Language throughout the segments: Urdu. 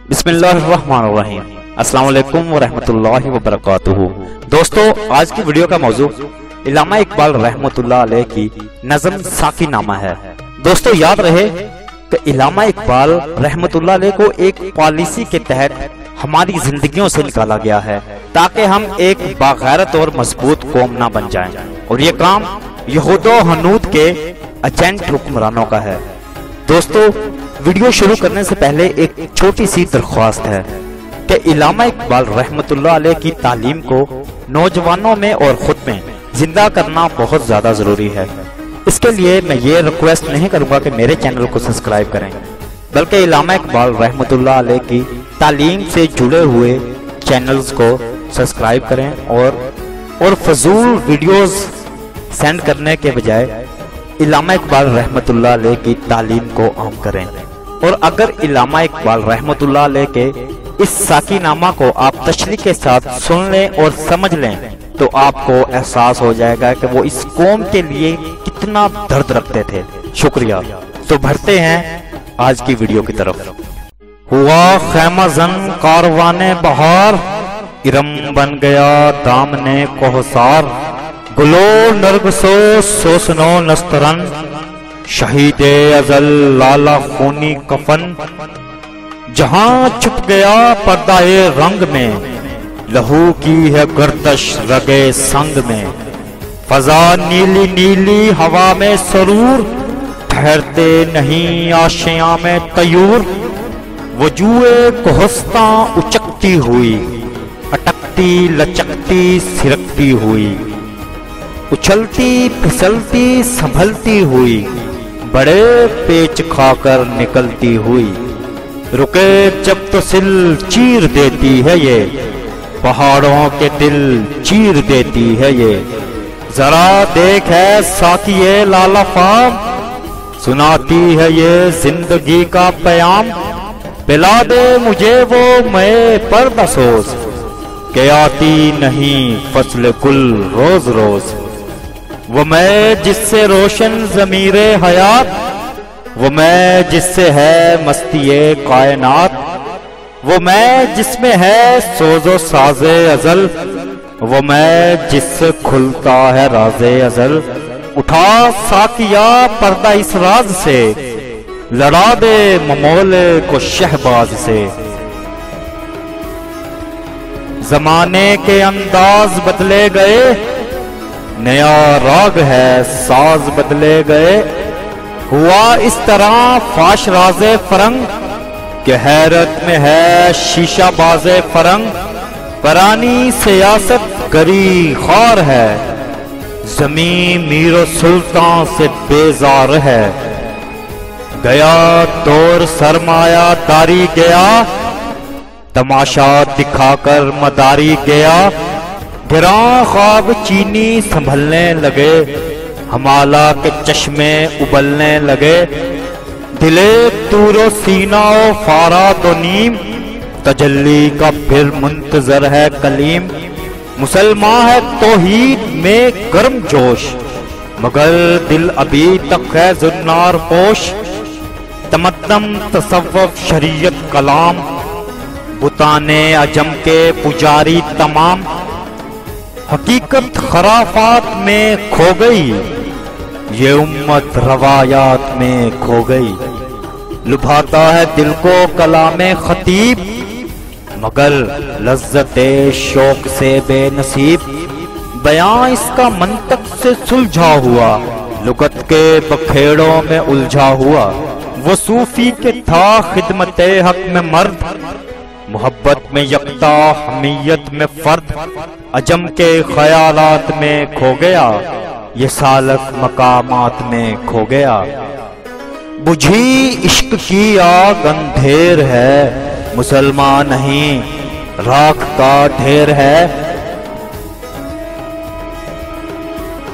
بسم اللہ الرحمن الرحیم۔ السلام علیکم ورحمۃ اللہ وبرکاتہ۔ دوستو، آج کی ویڈیو کا موضوع علامہ اقبال رحمۃ اللہ علیہ کی نظم ساقی نامہ ہے۔ دوستو، یاد رہے کہ علامہ اقبال رحمۃ اللہ علیہ کو ایک پالیسی کے تحت ہماری زندگیوں سے نکالا گیا ہے تاکہ ہم ایک باغیرت اور مضبوط قوم نہ بن جائیں، اور یہ کام یہود و ہنود کے ایجنٹ حکمرانوں کا ہے۔ دوستو، ویڈیو شروع کرنے سے پہلے ایک چھوٹی سی درخواست ہے کہ علامہ اقبال رحمۃ اللہ علیہ کی تعلیم کو نوجوانوں میں اور خود میں زندہ کرنا بہت زیادہ ضروری ہے۔ اس کے لیے میں یہ ریکویسٹ نہیں کروں گا کہ میرے چینل کو سبسکرائب کریں، بلکہ علامہ اقبال رحمۃ اللہ علیہ کی تعلیم سے جڑے ہوئے چینلز کو سبسکرائب کریں اور فضول ویڈیوز سینڈ کرنے کے بجائے علامہ اقبال رحمۃ اللہ علیہ کی تعلیم کو عام کریں۔ اور اگر علامہ اقبال رحمۃ اللہ علیہ کے اس ساقی نامہ کو آپ تشریح کے ساتھ سن لیں اور سمجھ لیں تو آپ کو احساس ہو جائے گا کہ وہ اس قوم کے لیے کتنا درد رکھتے تھے۔ شکریہ۔ تو بڑھتے ہیں آج کی ویڈیو کی طرف۔ ہوا خیمہ زن کاروانے بہار، ارم بن گیا دامنے کوہسار، گلو نرگسو سوسنو نسترن، شہید ازل لالا خونی کفن، جہاں چھپ گیا پردہ رنگ میں، لہو کی ہے گردش رگے سنگ میں، فضا نیلی نیلی ہوا میں سرور، ٹھہرتے نہیں آشیاں میں طیور، وجوہ کوہستاں اچکتی ہوئی، اٹکتی لچکتی سرکتی ہوئی، اچھلتی پھسلتی سنبھلتی ہوئی، بڑے پیچ کھا کر نکلتی ہوئی، رکے جب تو سل چیر دیتی ہے یہ، پہاڑوں کے دل چیر دیتی ہے یہ، ذرا دیکھ ہے ساقیے لالا فام، سناتی ہے یہ زندگی کا پیام، پلا دے مجھے وہ میں پردہ سوز، کہ آتی نہیں فصل گل روز روز، وہ میں جس سے روشن ضمیر حیات، وہ میں جس سے ہے مستی کائنات، وہ میں جس میں ہے سوز و ساز ازل، وہ میں جس سے کھلتا ہے راز ازل، اٹھا ساقیا پردہ اس راز سے، لڑا دے ممولے کو شہباز سے، زمانے کے انداز بدلے گئے، نیا راگ ہے ساز بدلے گئے، ہوا اس طرح فاش راز فرنگ، کہ حیرت میں ہے شیشہ باز فرنگ، پرانی سیاست گری خوار ہے، زمین میر و سلطان سے بیزار ہے، گیا دور سرمایہ داری گیا، تماشا دکھا کر مداری گیا، گراں خواب چینی سنبھلنے لگے، ہمالا کے چشمے ابلنے لگے، دلے تور و سینہ و فارات و نیم، تجلی کا پھر منتظر ہے کلیم، مسلمان ہے توحید میں گرم جوش، مگر دل ابھی تک ہے زنار پوش، تمدن تصوف شریعت کلام، بتانے عجم کے پجاری تمام، حقیقت خرافات میں کھو گئی، یہ امت روایات میں کھو گئی، لبھاتا ہے دل کو کلام خطیب، مگر لذت شوق سے بے نصیب، بیان اس کا منطق سے سلجھا ہوا، لغت کے بکھیڑوں میں الجھا ہوا، وہ صوفی کے تھا خدمت حق میں مرد، محبت میں یکتا حمیت میں فرد، عجم کے خیالات میں کھو گیا، یہ سالک مقامات میں کھو گیا، بجھی عشق کی آگ اندھیر ہے، مسلمان نہیں راکھ کا ڈھیر ہے،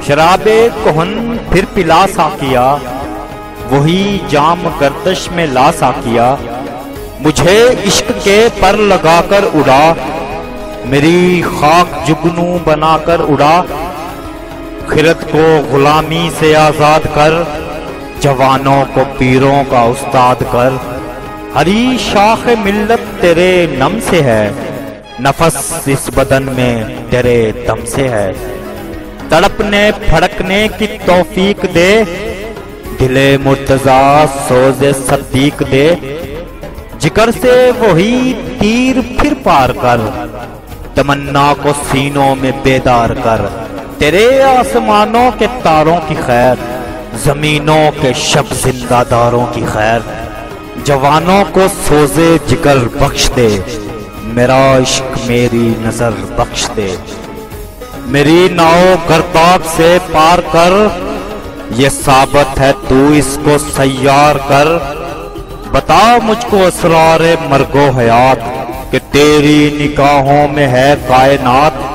شراب کہن پھر پلا ساقیا، وہی جام گردش میں لا ساقیا، مجھے عشق کے پر لگا کر اڑا، میری خاک جگنو بنا کر اڑا، خرد کو غلامی سے آزاد کر، جوانوں کو پیروں کا استاد کر، ہری شاخ ملت تیرے نم سے ہے، نفس اس بدن میں تیرے دم سے ہے، تڑپنے پھڑکنے کی توفیق دے، دل مرتضیٰ سوز صدیق دے، جگر سے وہی تیر پھر پار کر، تمنا کو سینوں میں بیدار کر، تیرے آسمانوں کے تاروں کی خیر، زمینوں کے شب زندہ داروں کی خیر، جوانوں کو سوزے جگر بخش دے، میرا عشق میری نظر بخش دے، میری ناؤ گرداب سے پار کر، یہ ثابت ہے تو اس کو سیار کر، بتا مجھ کو اسرار مرگ و حیات، کہ تیری نگاہوں میں ہے کائنات،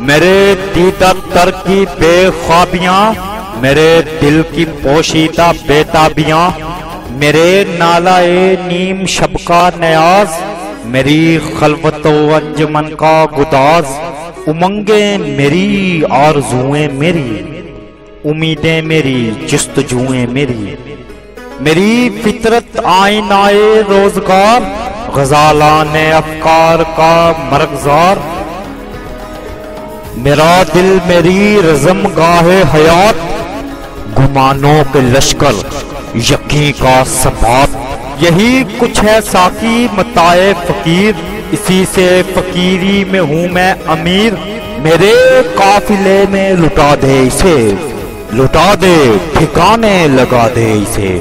میرے دیدہ تر کی بے خوابیاں، میرے دل کی پوشیدہ بیتابیاں، میرے نالہ نیم شب کا نیاز، میری خلوت و انجمن کا گداز، امنگیں میری آرزویں میری، امیدیں میری جستجوئیں میری، میری فطرت آئینہ روزگار، غزالان افکار کا مرغزار، میرا دل میری رزم گاہ حیات، گمانوں کے لشکر یقین کا ثبات، یہی کچھ ہے ساقی متاع فقیر، اسی سے فقیری میں ہوں میں امیر، میرے قافلے میں لٹا دے اسے، لٹا دے ٹھکانے لگا دے اسے،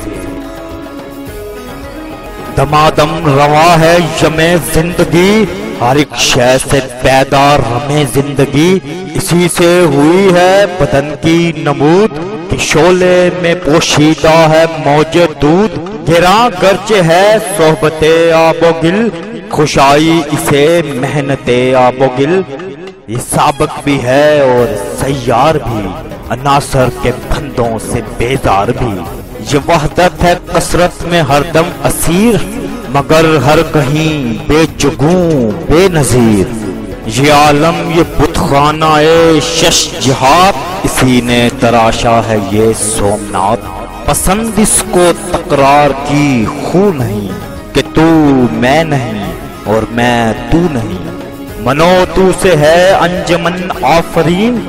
دمادم روا ہے یم زندگی، ہر ایک شے سے پیدا رمے زندگی، اسی سے ہوئی ہے بدن کی نمود، کہ شعلے میں پوشیدہ ہے موج دودھ، گراں گرچ ہے صحبت آب و گل، خوشائی اسے محنت آب و گل، یہ سابق بھی ہے اور سیار بھی، عناصر کے بندوں سے بیزار بھی، یہ وحدت ہے کثرت میں ہر دم اسیر، مگر ہر کہیں بے جگوں بے نظیر، یہ عالم یہ بت خانہ شش جہات، اسی نے تراشا ہے یہ سومنات، پسند اس کو تکرار کی خو نہیں، کہ تو میں نہیں اور میں تو نہیں، منو تو سے ہے انجمن آفرین،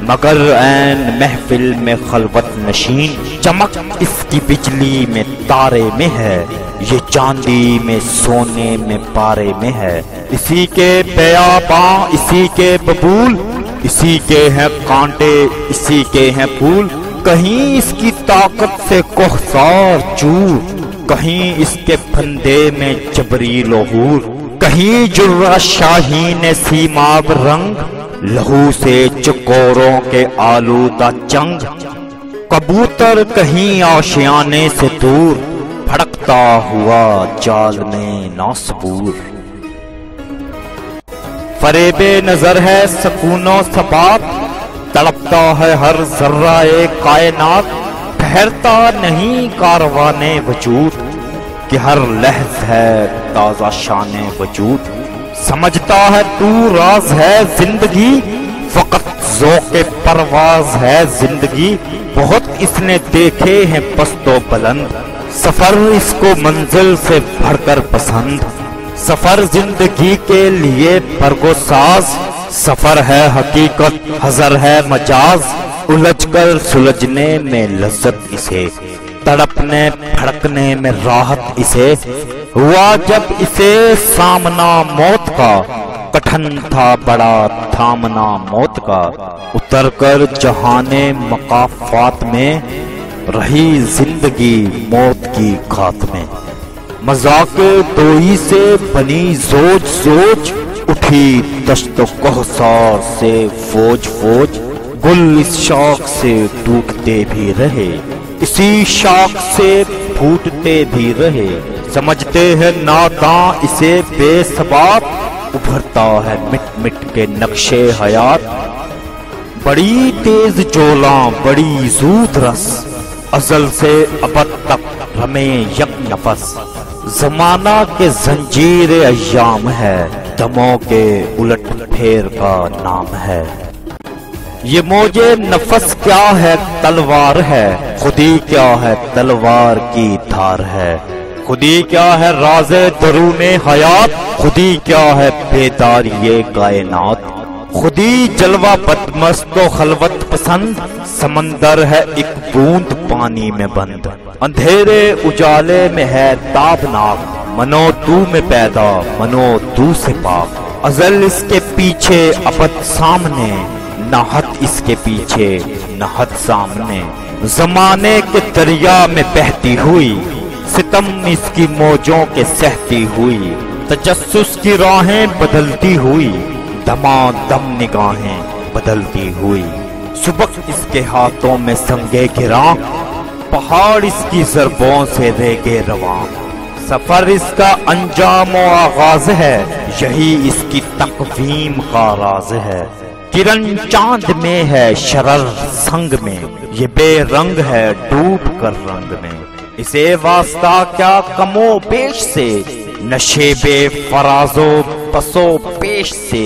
مگر عین محفل میں خلوت نشین، چمک اس کی بجلی میں تارے میں ہے، یہ چاندی میں سونے میں پارے میں ہے، اسی کے بیاباں اسی کے ببول، اسی کے ہیں کانٹے اسی کے ہیں پھول، کہیں اس کی طاقت سے کوہسار چور، کہیں اس کے پھندے میں جبریل و حور، کہیں جرہ شاہین سیماب رنگ، لہو سے چکوروں کے آلودہ چنگ، کبوتر کہیں آشیانے سے دور، پھڑکتا ہوا جال میں ناصبور، فریب نظر ہے سکون و ثبات، تڑپتا ہے ہر ذرہ کائنات، ٹھہرتا نہیں کاروان وجود، کہ ہر لحظ ہے تازہ شان وجود، سمجھتا ہے تو راز ہے زندگی، فقط ذوق پرواز ہے زندگی، بہت اس نے دیکھے ہیں پست و بلند، سفر اس کو منزل سے بڑھ کر پسند، سفر زندگی کے لیے برگو ساز، سفر ہے حقیقت حضر ہے مجاز، الجھ کر سلجھنے میں لذت اسے، تڑپنے پھڑکنے میں راحت اسے، ہوا جب اسے سامنا موت کا، کٹھن تھا بڑا تھامنا موت کا، اتر کر جہان مقافات میں، رہی زندگی موت کی گھات میں، مذاق دوئی سے بنی زوج زوج، اٹھی دشت و کوہسار سے فوج فوج، گل اس شاخ سے ٹوٹتے بھی رہے، اسی شاخ سے پھوٹتے بھی رہے، سمجھتے ہیں ناداں اسے بے ثبات، ابھرتا ہے مٹ مٹ کے نقشے حیات، بڑی تیز جولاں بڑی زود رس، ازل سے ابد تک رمے یک نفس، زمانہ کے زنجیر ایام ہے، دموں کے الٹ پھیر کا نام ہے، یہ موجے نفس کیا ہے تلوار ہے، خودی کیا ہے تلوار کی دھار ہے، خودی کیا ہے راز درون حیات، خودی کیا ہے بیداری کائنات، خودی جلوہ بدمست و خلوت پسند، سمندر ہے ایک بوند پانی میں بند، اندھیرے اجالے میں ہے تابناک، منو تو میں پیدا منو تو سے پاک، ازل اس کے پیچھے ابد سامنے، نہت اس کے پیچھے نہت سامنے، زمانے کے دریا میں بہتی ہوئی، ستم اس کی موجوں کے سہتی ہوئی، تجسس کی راہیں بدلتی ہوئی، دمادم نگاہیں بدلتی ہوئی، سبق اس کے ہاتھوں میں سنگے گراں، پہاڑ اس کی ضربوں سے ریگے رواں، سفر اس کا انجام و آغاز ہے، یہی اس کی تقویم کا راز ہے، کرن چاند میں ہے شرر سنگ میں، یہ بے رنگ ہے ڈوب کر رنگ میں، اسے واسطہ کیا کم و بیش سے، نشے بے فراز و پسو پیش سے،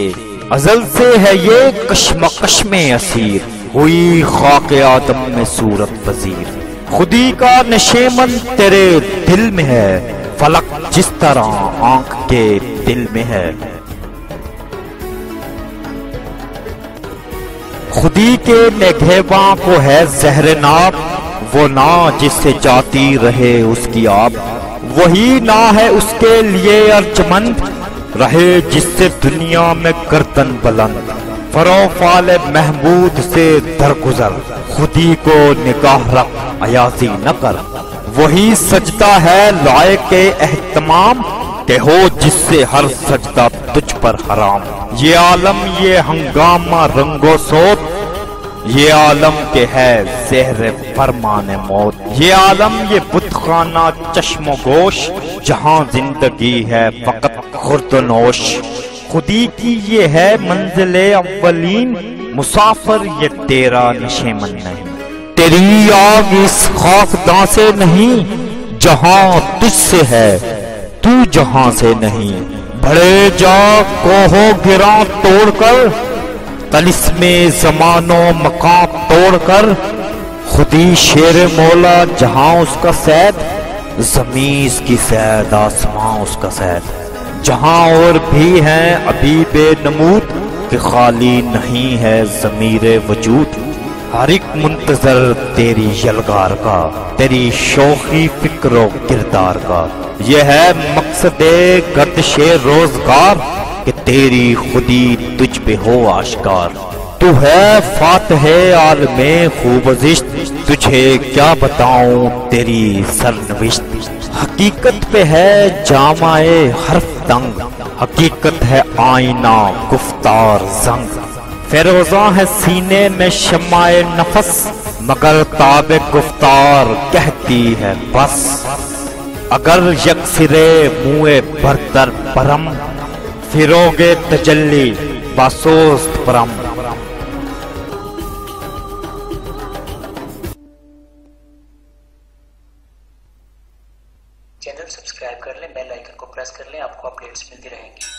ازل سے ہے یہ کشمکش میں اسیر، ہوئی خاک آدم میں صورت پذیر، خودی کا نشیمن تیرے دل میں ہے، فلک جس طرح آنکھ کے دل میں ہے، خودی کے نگہباں کو ہے زہر ناب، وہ نا جس سے جاتی رہے اس کی آب، وہی نا ہے اس کے لیے ارجمند، رہے جس سے دنیا میں گردن بلند، فروفال محمود سے درگزر، خودی کو نگاہ رکھ ایازی نہ کر، وہی سجدہ ہے لائق اہتمام، کہ ہو جس سے ہر سجدہ تجھ پر حرام، یہ عالم یہ ہنگامہ رنگ و صوت، یہ عالم کے ہے زہر فرمان موت، یہ عالم یہ بت خانہ چشم و گوش، جہاں زندگی ہے فقط خورد و نوش، خودی کی یہ ہے منزل اولین، مسافر یہ تیرا نشیمن نہیں، تیری آگ اس خاکداں سے نہیں، جہاں تجھ سے ہے تو جہاں سے نہیں، بڑے جا کوہو گراں توڑ کر، طلسم زمان و مقام توڑ کر، خودی شیر مولا جہاں اس کا صید، زمین اس کی صید آسمان اس کا صید، جہاں اور بھی ہیں ابھی بے نمود، کہ خالی نہیں ہے ضمیر وجود، ہر ایک منتظر تیری یلغار کا، تیری شوخی فکر و کردار کا، یہ ہے مقصد گردش روزگار، کہ تیری خودی تجھ پہ ہو آشکار، تو ہے فاتح عالم خوبزشت، تجھے کیا بتاؤں تیری سرنوشت، حقیقت پہ ہے جامع حرف تنگ، حقیقت ہے آئینہ گفتار زنگ، فیروزاں ہے سینے میں شمع نفس، مگر تاب گفتار کہتی ہے بس، اگر یکسرے منہ برتر پرم، فروغ تجلی باسوست پرم۔ چینل سبسکرائب کر لیں، بیل آئیکن کو پریس کر لیں، آپ کو اپڈیٹس ملتی رہیں گی۔